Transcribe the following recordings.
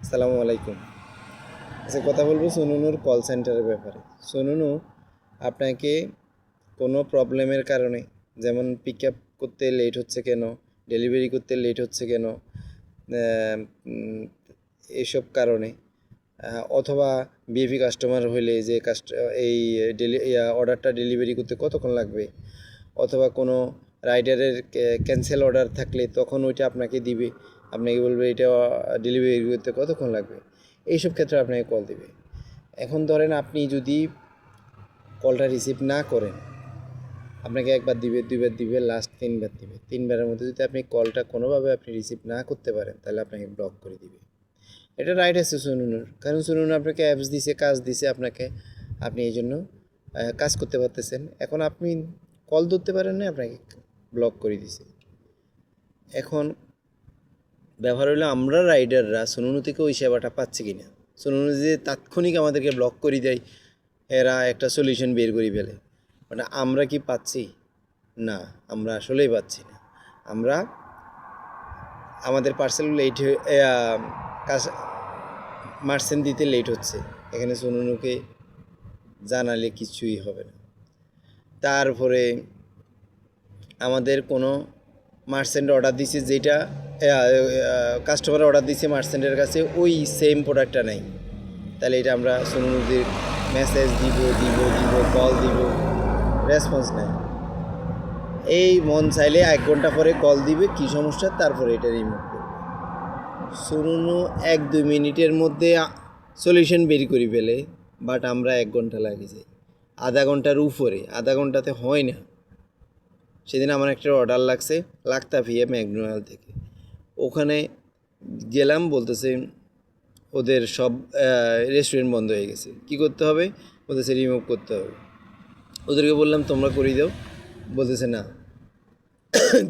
আসসালামু আলাইকুম। আচ্ছা, কথা বলবো সুনুনুর কল সেন্টারের ব্যাপারে। সুনুনু আপনাকে কোনো প্রবলেমের কারণে, যেমন পিক আপ করতে লেট হচ্ছে কেন, ডেলিভারি করতে লেট হচ্ছে কেন, এইসব কারণে, অথবা ভিআইপি কাস্টমার হইলে যে এই অর্ডারটা ডেলিভারি করতে কতক্ষণ লাগবে, অথবা কোনো রাইডারের ক্যান্সেল অর্ডার থাকলে তখন ওইটা আপনাকে দিবে, আপনাকে বলবে এটা ডেলিভারি করতে কতক্ষণ লাগবে, এইসব ক্ষেত্রে আপনাকে কল দিবে। এখন ধরেন আপনি যদি কলটা রিসিভ না করেন, আপনাকে একবার দিবে, দুইবার দিবে, লাস্ট তিনবার দিবে। তিনবারের মধ্যে যদি আপনি কলটা কোনোভাবে আপনি রিসিভ না করতে পারেন, তাহলে আপনাকে ব্লক করে দিবে। এটা রাইট আছে সুনুনুর, কারণ সুনুন আপনাকে অ্যাপস দিছে, কাজ দিছে আপনাকে, আপনি এই জন্য কাজ করতে পারতেছেন। এখন আপনি কল ধরতে পারেন না, আপনাকে ব্লক করে দিছে। এখন ব্যাপার হলো আমরা রাইডাররা সুনুনু থেকে ওই সেবাটা পাচ্ছি কি না। সুনুনু যে তাৎক্ষণিক আমাদেরকে ব্লক করে দেয়, এরা একটা সলিউশন বের করে ফেলে, মানে আমরা কি পাচ্ছি? না, আমরা আসলেই পাচ্ছি না। আমরা আমাদের পার্সেল লেট কাজ মার্সেন্ট দিতে লেট হচ্ছে, এখানে সুনুনুকে জানালে কিছুই হবে না। তারপরে আমাদের কোনো মার্চেন্ট অর্ডার দিছে, যেটা কাস্টমার অর্ডার দিছে মার্চেন্টের কাছে, ওই সেম প্রোডাক্টটা নেই, তাহলে এটা আমরা সুনুনুদের মেসেজ দিব, কল দিব, রেসপন্স নেই। এই মন চাইলে 1 ঘন্টা পরে কল দিবে, কী সমস্যা, তারপরে এটা রিমুভ করবে। সুনুনু 1-2 মিনিটের মধ্যে সলিউশন বের করে ফেলে, বাট আমরা 1 ঘন্টা লাগে যাই, আধা ঘন্টার উপরে, আধা ঘন্টাতে হয় না। সেদিন আমার একটা অর্ডার লাগছে লাক্তাফিয়া ম্যাকডোনাল্ড থেকে, ওখানে গেলাম, বলতেছে ওদের সব রেস্টুরেন্ট বন্ধ হয়ে গেছে, কী করতে হবে, বলতেছে রিমুভ করতে হবে। ওদেরকে বললাম তোমরা করে দাও, বলতেছে না,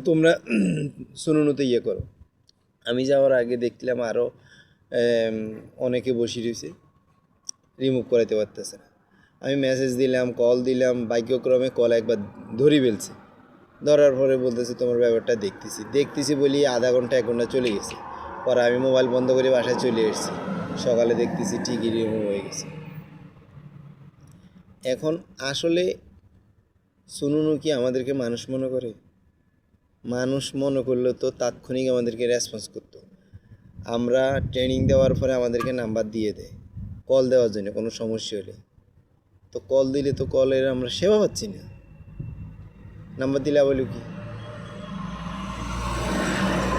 তোমরা সুনুনুতে ইয়ে করো। আমি যাওয়ার আগে দেখলাম আরও অনেকে বসে রয়েছে, রিমুভ করাতে পারতেছে না। আমি মেসেজ দিলাম, কল দিলাম, ভাগ্যক্রমে কল একবার ধরে ফেলছে। ধরার পরে বলতেছে তোমার ব্যাপারটা দেখতেছি বলি আধা ঘন্টা 1 ঘন্টা চলে গেছে। পরে আমি মোবাইল বন্ধ করে বাসায় চলে এসেছি, সকালে দেখতেছি ঠিকই রিমুভ হয়ে গেছে। এখন আসলে সুনুনু কি আমাদেরকে মানুষ মনে করে? মানুষ মনে করলে তো তাৎক্ষণিক আমাদেরকে রেসপন্স করতো। আমরা ট্রেনিং দেওয়ার পরে আমাদেরকে নাম্বার দিয়ে দেয় কল দেওয়ার জন্য কোনো সমস্যা হলে, তো কল দিলে তো কলের আমরা সেবা পাচ্ছি না, নাম্বার দিলে বলি কি।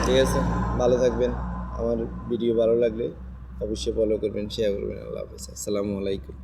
ঠিক আছে, ভালো থাকবেন। আমার ভিডিও ভালো লাগলে অবশ্যই ফলো করবেন, শেয়ার করবেন। আল্লাহ হাফেজ, আসসালামু আলাইকুম।